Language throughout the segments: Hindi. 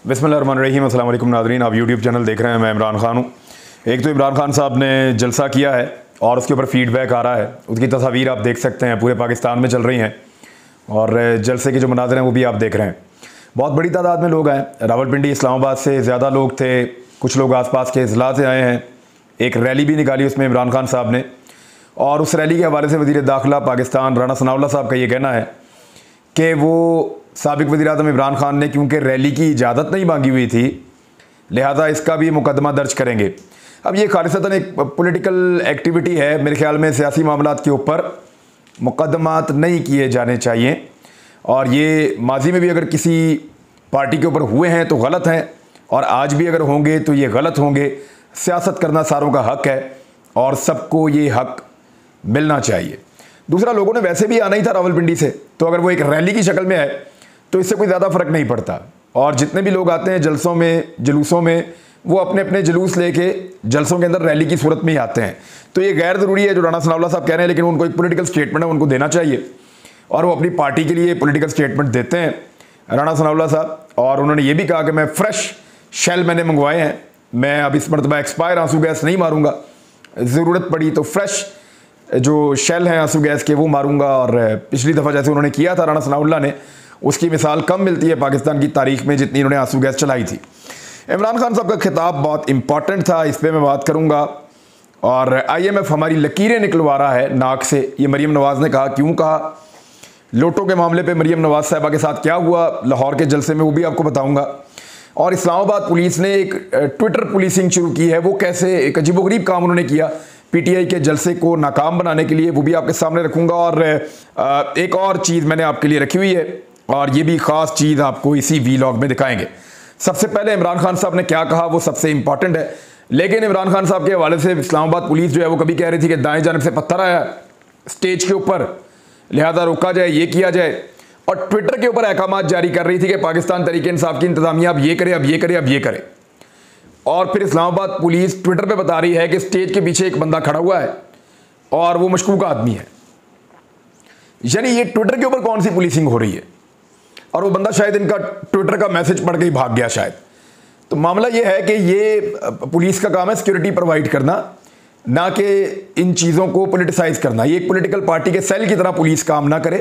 बिस्मिल्लाहिर्रहमानिर्रहीम। अस्सलाम वालेकुम नाज़रीन, आप यूट्यूब चैनल देख रहे हैं। मैं इमरान खान हूँ। एक तो इमरान खान साहब ने जलसा किया है और उसके ऊपर फीडबैक आ रहा है। उसकी तस्वीर आप देख सकते हैं, पूरे पाकिस्तान में चल रही हैं और जलसे के जो मनाज़र हैं वो भी आप देख रहे हैं। बहुत बड़ी तादाद में लोग आए। रावलपिंडी इस्लामाबाद से ज़्यादा लोग थे, कुछ लोग आसपास के ज़िला से आए हैं। एक रैली भी निकाली उसमें इमरान खान साहब ने, और उस रैली के हवाले से वज़ीर दाखिला पाकिस्तान राना सनाउल्लाह साहब का ये कहना है कि वो साबिक़ वज़ीर-ए-आज़म इमरान खान ने क्योंकि रैली की इजाज़त नहीं मांगी हुई थी, लिहाजा इसका भी मुकदमा दर्ज करेंगे। अब ये खालिसतन एक पॉलिटिकल एक्टिविटी है। मेरे ख्याल में सियासी मामलात के ऊपर मुकदमात नहीं किए जाने चाहिए, और ये माजी में भी अगर किसी पार्टी के ऊपर हुए हैं तो गलत हैं, और आज भी अगर होंगे तो ये गलत होंगे। सियासत करना सारों का हक़ है और सबको ये हक़ मिलना चाहिए। दूसरा, लोगों ने वैसे भी आना ही था रावलपिंडी से, तो अगर वो एक रैली की शक्ल में है तो इससे कोई ज़्यादा फ़र्क नहीं पड़ता। और जितने भी लोग आते हैं जलसों में, जुलूसों में, वो अपने अपने जुलूस लेके जलसों के अंदर रैली की सूरत में ही आते हैं। तो ये गैर ज़रूरी है जो राना सनाउल्लाह साहब कह रहे हैं, लेकिन उनको एक पॉलिटिकल स्टेटमेंट है, उनको देना चाहिए, और वो अपनी पार्टी के लिए पॉलिटिकल स्टेटमेंट देते हैं राना सनाउल्लाह साहब। और उन्होंने ये भी कहा कि मैं फ्रेश शेल मैंने मंगवाए हैं, मैं अब इस मरतबा एक्सपायर आंसू गैस नहीं मारूंगा, ज़रूरत पड़ी तो फ्रेश जो शेल हैं आंसू गैस के वो मारूंगा। और पिछली दफ़ा जैसे उन्होंने किया था राना सनाउल्लाह ने, उसकी मिसाल कम मिलती है पाकिस्तान की तारीख में जितनी उन्होंने आंसू गैस चलाई थी। इमरान खान साहब का खिताब बहुत इंपॉर्टेंट था, इस पर मैं बात करूंगा। और IMF हमारी लकीरें निकलवा रहा है नाक से, ये मरीम नवाज़ ने कहा। क्यों कहा? लोटो के मामले पे मरीम नवाज़ साहिबा के साथ क्या हुआ लाहौर के जलसे में, वो भी आपको बताऊंगा। और इस्लामाबाद पुलिस ने एक ट्विटर पुलिसिंग शुरू की है, वो कैसे एक अजीबोगरीब काम उन्होंने किया PTI के जलसे को नाकाम बनाने के लिए, वो भी आपके सामने रखूंगा। और एक और चीज़ मैंने आपके लिए रखी हुई है, और ये भी ख़ास चीज़ आपको इसी वीलॉग में दिखाएंगे। सबसे पहले इमरान खान साहब ने क्या कहा वो सबसे इंपॉर्टेंट है। लेकिन इमरान खान साहब के हवाले से इस्लामाबाद पुलिस जो है वो कभी कह रही थी कि दाएं जानिब से पत्थर आया स्टेज के ऊपर, लिहाजा रोका जाए, ये किया जाए। और ट्विटर के ऊपर अहकाम जारी कर रही थी कि पाकिस्तान तहरीक इंसाफ की इंतजामिया अब ये करे, अब ये करे, अब ये करे। और फिर इस्लामाबाद पुलिस ट्विटर पे बता रही है कि स्टेज के पीछे एक बंदा खड़ा हुआ है और वो मशकूक आदमी है। यानी ये ट्विटर के ऊपर कौन सी पुलिसिंग हो रही है? और वो बंदा शायद इनका ट्विटर का मैसेज पढ़ के ही भाग गया शायद। तो मामला ये है कि ये पुलिस का काम है सिक्योरिटी प्रोवाइड करना, ना कि इन चीज़ों को पॉलिटिसाइज करना। ये एक पॉलिटिकल पार्टी के सेल की तरह पुलिस काम ना करे,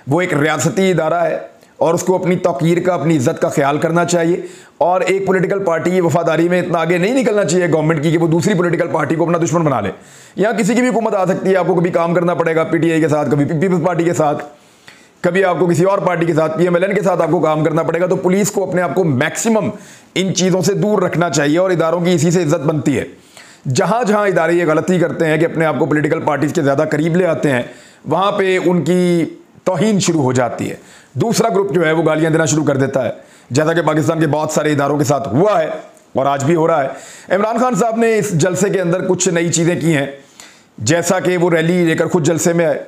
वो एक रियासती इदारा है और उसको अपनी तौकीर का, अपनी इज्जत का ख्याल करना चाहिए। और एक पॉलिटिकल पार्टी की वफादारी में इतना आगे नहीं निकलना चाहिए गवर्नमेंट की कि वो दूसरी पॉलिटिकल पार्टी को अपना दुश्मन बना ले। यहाँ किसी की भी हुकूमत आ सकती है, आपको कभी काम करना पड़ेगा PTI के साथ, कभी पीपल्स पार्टी के साथ, कभी आपको किसी और पार्टी के साथ, PMLN के साथ आपको काम करना पड़ेगा। तो पुलिस को अपने आप को मैक्सिमम इन चीज़ों से दूर रखना चाहिए, और इदारों की इसी से इज्जत बनती है। जहाँ जहाँ इदारे ये गलती करते हैं कि अपने आप को पॉलिटिकल पार्टीज़ के ज़्यादा करीब ले आते हैं, वहाँ पर उनकी तौहीन शुरू हो जाती है। दूसरा ग्रुप जो है वो गालियाँ देना शुरू कर देता है, जैसा कि पाकिस्तान के बहुत सारे इदारों के साथ हुआ है और आज भी हो रहा है। इमरान खान साहब ने इस जलसे के अंदर कुछ नई चीज़ें की हैं, जैसा कि वो रैली लेकर खुद जलसे में आए।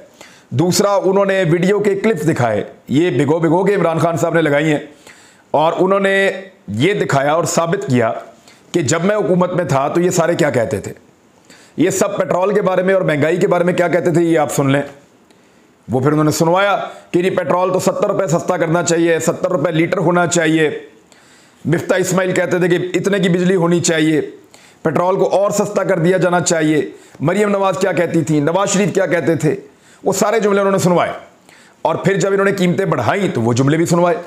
दूसरा, उन्होंने वीडियो के क्लिप्स दिखाए, ये भिगो के इमरान खान साहब ने लगाई हैं, और उन्होंने ये दिखाया और साबित किया कि जब मैं हुकूमत में था तो ये सारे क्या कहते थे। ये सब पेट्रोल के बारे में और महंगाई के बारे में क्या कहते थे, ये आप सुन लें। वो फिर उन्होंने सुनवाया कि ये पेट्रोल तो 70 रुपये सस्ता करना चाहिए, 70 रुपये लीटर होना चाहिए। मिफ्ता इस्माइल कहते थे कि इतने की बिजली होनी चाहिए, पेट्रोल को और सस्ता कर दिया जाना चाहिए। मरीम नवाज़ क्या कहती थी, नवाज शरीफ क्या कहते थे, वो सारे जुमले उन्होंने सुनवाए। और फिर जब इन्होंने कीमतें बढ़ाई तो वो जुमले भी सुनवाए।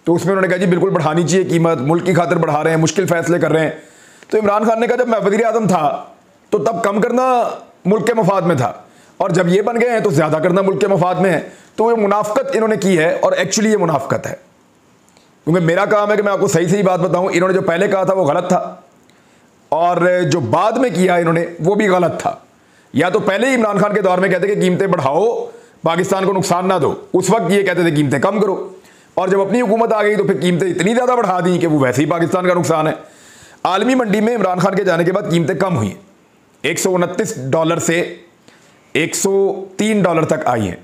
तो उसमें उन्होंने कहा जी बिल्कुल बढ़ानी चाहिए कीमत, मुल्क की खातिर बढ़ा रहे हैं, मुश्किल फैसले कर रहे हैं। तो इमरान खान ने कहा जब मैं वज़ीर-ए-आज़म था तो तब कम करना मुल्क के मफाद में था, और जब ये बन गए हैं तो ज़्यादा करना मुल्क के मफाद में है। तो ये मुनाफ़कत इन्होंने की है, और एक्चुअली ये मुनाफ़कत है, क्योंकि मेरा काम है कि मैं आपको सही सही बात बताऊं। इन्होंने जो पहले कहा था वो गलत था, और जो बाद में किया इन्होंने वो भी गलत था। या तो पहले ही इमरान खान के दौर में कहते कि कीमतें बढ़ाओ, पाकिस्तान को नुकसान ना दो, उस वक्त ये कहते थे कीमतें कम करो, और जब अपनी हुकूमत आ गई तो फिर कीमतें इतनी ज़्यादा बढ़ा दी कि वो वैसे ही पाकिस्तान का नुकसान है। आलमी मंडी में इमरान खान के जाने के बाद कीमतें कम हुई, $129 से $103 तक आई हैं।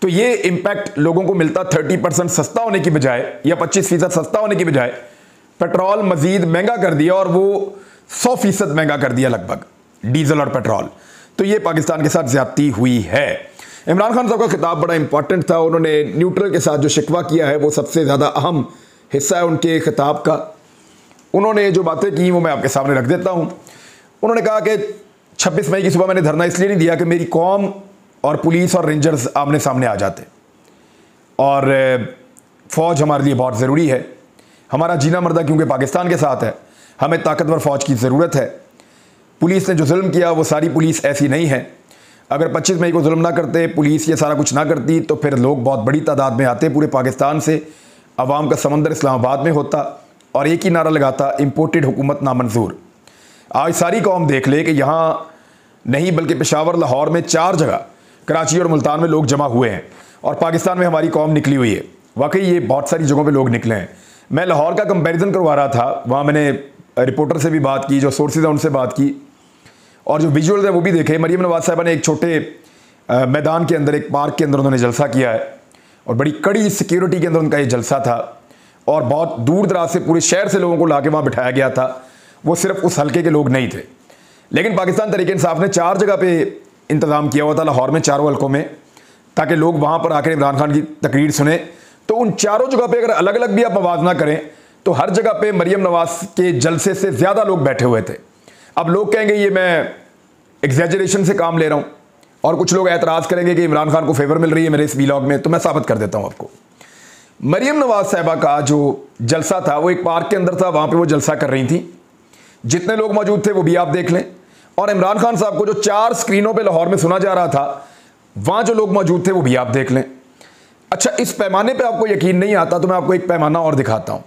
तो ये इम्पैक्ट लोगों को मिलता 30% सस्ता होने की बजाय, या 25% सस्ता होने की बजाय पेट्रोल मजीद महंगा कर दिया, और वो 100% महंगा कर दिया लगभग, डीजल और पेट्रोल। तो ये पाकिस्तान के साथ ज्यादती हुई है। इमरान खान साहब का खिताब बड़ा इंपॉर्टेंट था। उन्होंने न्यूट्रल के साथ जो शिकवा किया है वो सबसे ज़्यादा अहम हिस्सा है उनके खिताब का। उन्होंने जो बातें की वो मैं आपके सामने रख देता हूँ। उन्होंने कहा कि 26 मई की सुबह मैंने धरना इसलिए नहीं दिया कि मेरी कौम और पुलिस और रेंजर्स आमने सामने आ जाते, और फ़ौज हमारे लिए बहुत ज़रूरी है, हमारा जीना मरना क्योंकि पाकिस्तान के साथ है, हमें ताकतवर फ़ौज की ज़रूरत है। पुलिस ने जो जुल्म किया वो सारी पुलिस ऐसी नहीं है। अगर 25 मई को जुल्म ना करते, पुलिस ये सारा कुछ ना करती, तो फिर लोग बहुत बड़ी तादाद में आते पूरे पाकिस्तान से, अवाम का समंदर इस्लामाबाद में होता और एक ही नारा लगाता, इम्पोर्टेड हुकूमत नामंजूर। आज सारी कौम देख ले कि यहाँ नहीं बल्कि पेशावर, लाहौर में 4 जगह, कराची और मुल्तान में लोग जमा हुए हैं और पाकिस्तान में हमारी कौम निकली हुई है। वाकई ये बहुत सारी जगहों पे लोग निकले हैं। मैं लाहौर का कंपैरिजन करवा रहा था, वहाँ मैंने रिपोर्टर से भी बात की, जो सोर्सेज हैं उनसे बात की, और जो विजुअल्स है वो भी देखे। मरीम नवाज़ साहिबा ने एक छोटे मैदान के अंदर, एक पार्क के अंदर उन्होंने जलसा किया है और बड़ी कड़ी सिक्योरिटी के अंदर उनका ये जलसा था, और बहुत दूर दराज से पूरे शहर से लोगों को ला के वहाँ बिठाया गया था। वो सिर्फ उस हल्के के लोग नहीं थे। लेकिन पाकिस्तान तहरीक इंसाफ ने 4 जगह पे इंतज़ाम किया हुआ था लाहौर में, 4 हल्कों में, ताकि लोग वहाँ पर आकर इमरान खान की तकरीर सुने। तो उन 4 जगह पे अगर अलग अलग भी आप आवाज़ ना करें तो हर जगह पे मरीम नवाज़ के जलसे से ज़्यादा लोग बैठे हुए थे। अब लोग कहेंगे ये मैं एग्जैजरेशन से काम ले रहा हूँ, और कुछ लोग एतराज़ करेंगे कि इमरान खान को फेवर मिल रही है मेरे इस व्लॉग में। तो मैं साबित कर देता हूँ आपको। मरीम नवाज़ साहिबा का जो जलसा था वो एक पार्क के अंदर था, वहाँ पे वो जलसा कर रही थी। जितने लोग मौजूद थे वो भी आप देख लें, और इमरान खान साहब को जो 4 स्क्रीनों पे लाहौर में सुना जा रहा था, वहाँ जो लोग मौजूद थे वो भी आप देख लें। अच्छा, इस पैमाने पे आपको यकीन नहीं आता तो मैं आपको एक पैमाना और दिखाता हूँ।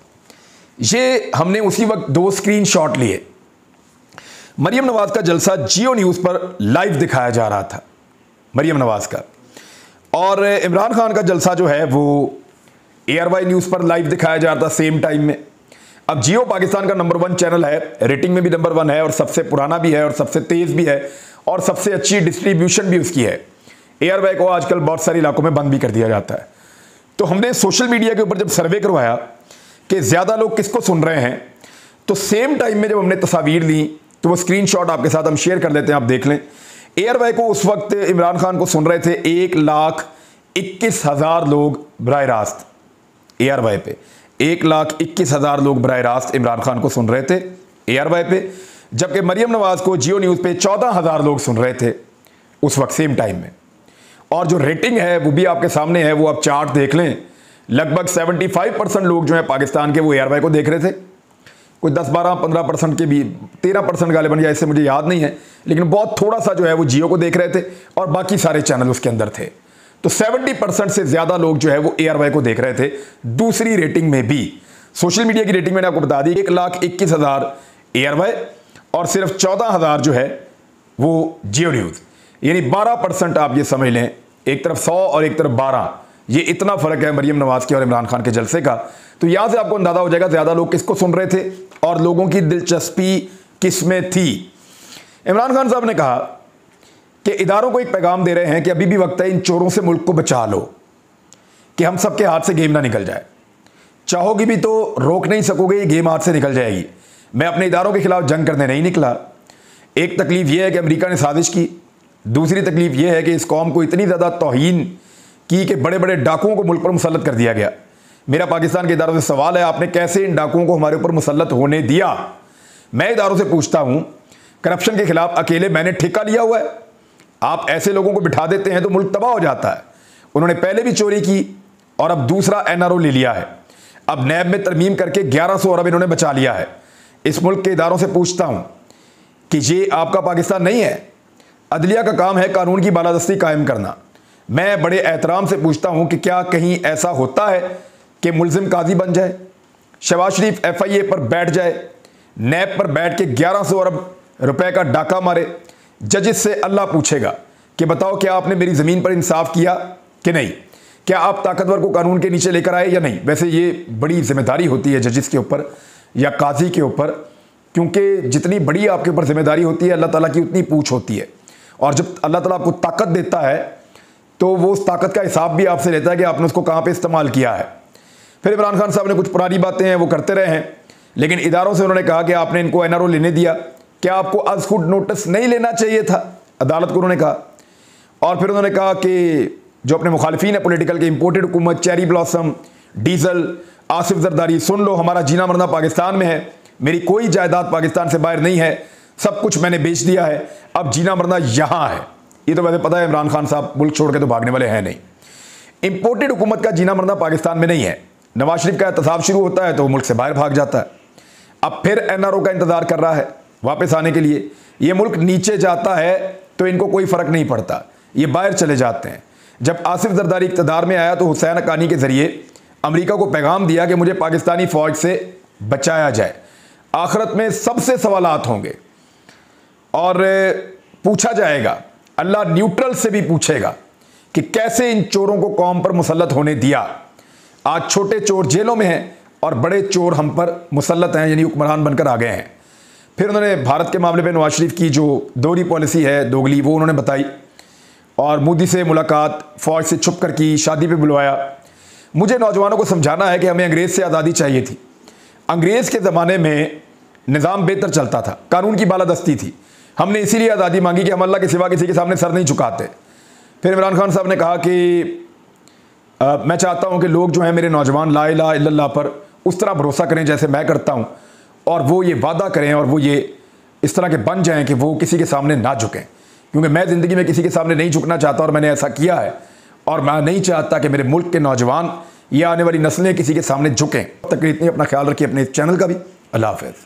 ये हमने उसी वक्त 2 स्क्रीनशॉट लिए। मरीम नवाज़ का जलसा जियो न्यूज़ पर लाइव दिखाया जा रहा था, मरीम नवाज़ का, और इमरान खान का जलसा जो है वो ARY न्यूज़ पर लाइव दिखाया जा रहा था सेम टाइम में। अब जियो पाकिस्तान का नंबर 1 चैनल है, रेटिंग में भी नंबर 1 है, और सबसे पुराना भी है, और सबसे तेज़ भी है, और सबसे अच्छी डिस्ट्रीब्यूशन भी उसकी है। ARY को आजकल बहुत सारे इलाकों में बंद भी कर दिया जाता है। तो हमने सोशल मीडिया के ऊपर जब सर्वे करवाया कि ज़्यादा लोग किसको सुन रहे हैं, तो सेम टाइम में जब हमने तस्वीर ली तो वो स्क्रीनशॉट आपके साथ हम शेयर कर देते हैं, आप देख लें। ARY को उस वक्त इमरान खान को सुन रहे थे 1,21,000 लोग बराह रास्त। ARY पे 1,21,000 लोग बराह रास्त इमरान खान को सुन रहे थे ARY पे, जबकि मरीम नवाज़ को जियो न्यूज़ पे 14,000 लोग सुन रहे थे उस वक्त सेम टाइम में। और जो रेटिंग है वो भी आपके सामने है, वो आप चार्ट देख लें। लगभग 75% लोग जो है पाकिस्तान के वो ARY को देख रहे थे। कोई 10-12-15% के भी, 13% गालिबन, या इससे मुझे याद नहीं है, लेकिन बहुत थोड़ा सा जो है वो जियो को देख रहे थे, और बाकी सारे चैनल उसके अंदर थे। तो 70% से ज़्यादा लोग जो है वो ARY को देख रहे थे। दूसरी रेटिंग में भी, सोशल मीडिया की रेटिंग मैंने आपको बता दी, 1,21,000 ARY और सिर्फ 14,000 जो है वो जियो न्यूज़, यानी 12% आप ये समझ लें, एक तरफ 100 और एक तरफ 12, ये इतना फ़र्क है मरीम नवाज़ के और इमरान खान के जलसे का। तो यहाँ से आपको अंदाज़ा हो जाएगा ज़्यादा लोग किसको सुन रहे थे और लोगों की दिलचस्पी किस में थी। इमरान खान साहब ने कहा कि इदारों को एक पैगाम दे रहे हैं कि अभी भी वक्त है, इन चोरों से मुल्क को बचा लो, कि हम सबके हाथ से गेम ना निकल जाए। चाहोगी भी तो रोक नहीं सकोगे, ये गेम हाथ से निकल जाएगी। मैं अपने इदारों के खिलाफ जंग करने नहीं निकला। एक तकलीफ़ यह है कि अमेरिका ने साजिश की, दूसरी तकलीफ़ यह है कि इस कौम को इतनी ज़्यादा तौहीन की कि बड़े बड़े डाकुओं को मुल्क पर मुसल्लत कर दिया गया। मेरा पाकिस्तान के इदारों से सवाल है, आपने कैसे इन डाकुओं को हमारे ऊपर मुसल्लत होने दिया? मैं इदारों से पूछता हूँ, करप्शन के खिलाफ अकेले मैंने ठेका लिया हुआ है? आप ऐसे लोगों को बिठा देते हैं तो मुल्क तबाह हो जाता है। उन्होंने पहले भी चोरी की और अब दूसरा NRO ले लिया है। अब नैब में तरमीम करके 1100 अरब इन्होंने बचा लिया है। इस मुल्क के इदारों से पूछता हूँ कि ये आपका पाकिस्तान नहीं है। अदलिया का काम है कानून की बालादस्ती कायम करना। मैं बड़े एहतराम से पूछता हूँ कि क्या कहीं ऐसा होता है कि मुल्जिम काजी बन जाए, शहबाज शरीफ FIA पर बैठ जाए, नैब पर बैठ के 1100 अरब रुपए का डाका मारे, जजेस से अल्लाह पूछेगा कि बताओ क्या आपने मेरी ज़मीन पर इंसाफ किया कि नहीं, क्या आप ताकतवर को कानून के नीचे लेकर आए या नहीं। वैसे ये बड़ी जिम्मेदारी होती है जजेस के ऊपर या काजी के ऊपर, क्योंकि जितनी बड़ी आपके ऊपर जिम्मेदारी होती है अल्लाह ताला की उतनी पूछ होती है। और जब अल्लाह ताला आपको ताकत देता है तो वो उस ताकत का हिसाब भी आपसे लेता है कि आपने उसको कहाँ पे इस्तेमाल किया है। फिर इमरान खान साहब ने कुछ पुरानी बातें हैं वो करते रहे हैं, लेकिन इदारों से उन्होंने कहा कि आपने इनको NRO लेने दिया, क्या आपको आज खुद नोटिस नहीं लेना चाहिए था, अदालत को उन्होंने कहा। और फिर उन्होंने कहा कि जो अपने मुखालिफिन है पॉलिटिकल के, इंपोर्टेड हुकूमत, cherry blossom, diesel, Asif Zardari, सुन लो हमारा जीना मरना पाकिस्तान में है, मेरी कोई जायदाद पाकिस्तान से बाहर नहीं है, सब कुछ मैंने बेच दिया है, अब जीना मरना यहां है। ये तो वैसे पता है इमरान खान साहब मुल्क छोड़ के तो भागने वाले हैं नहीं। इंपोर्टेड हुकूमत का जीना मरना पाकिस्तान में नहीं है। नवाज शरीफ का एहतसाब शुरू होता है तो वो मुल्क से बाहर भाग जाता है। अब फिर एनआरओ का इंतजार कर रहा है वापस आने के लिए। ये मुल्क नीचे जाता है तो इनको कोई फर्क नहीं पड़ता, ये बाहर चले जाते हैं। जब आसिफ जरदारी इक़्तिदार में आया तो हुसैन हक्कानी के जरिए अमेरिका को पैगाम दिया कि मुझे पाकिस्तानी फौज से बचाया जाए। आखिरत में सबसे सवालात होंगे और पूछा जाएगा, अल्लाह न्यूट्रल से भी पूछेगा कि कैसे इन चोरों को कौम पर मुसल्लत होने दिया। आज छोटे चोर जेलों में हैं और बड़े चोर हम पर मुसल्लत हैं, यानी हुक्मरान बनकर आ गए हैं। फिर उन्होंने भारत के मामले में नवाज शरीफ की जो दोहरी पॉलिसी है, दोगली, वो उन्होंने बताई और मोदी से मुलाकात फौज से छुप कर की, शादी पे बुलवाया। मुझे नौजवानों को समझाना है कि हमें अंग्रेज़ से आज़ादी चाहिए थी। अंग्रेज़ के ज़माने में निज़ाम बेहतर चलता था, कानून की बालादस्ती थी। हमने इसीलिए आज़ादी मांगी कि हम अल्लाह के सिवा किसी के सामने सर नहीं झुकाते। फिर इमरान खान साहब ने कहा कि मैं चाहता हूँ कि लोग जो हैं मेरे नौजवान ला इलाहा इल्लल्लाह पर उस तरह भरोसा करें जैसे मैं करता हूँ, और वो ये वादा करें और वो ये इस तरह के बन जाएं कि वो किसी के सामने ना झुकें, क्योंकि मैं ज़िंदगी में किसी के सामने नहीं झुकना चाहता और मैंने ऐसा किया है। और मैं नहीं चाहता कि मेरे मुल्क के नौजवान या आने वाली नस्लें किसी के सामने झुकें। तक इतनी, अपना ख्याल रखिए, अपने चैनल का भी। अल्लाह हाफ़िज़।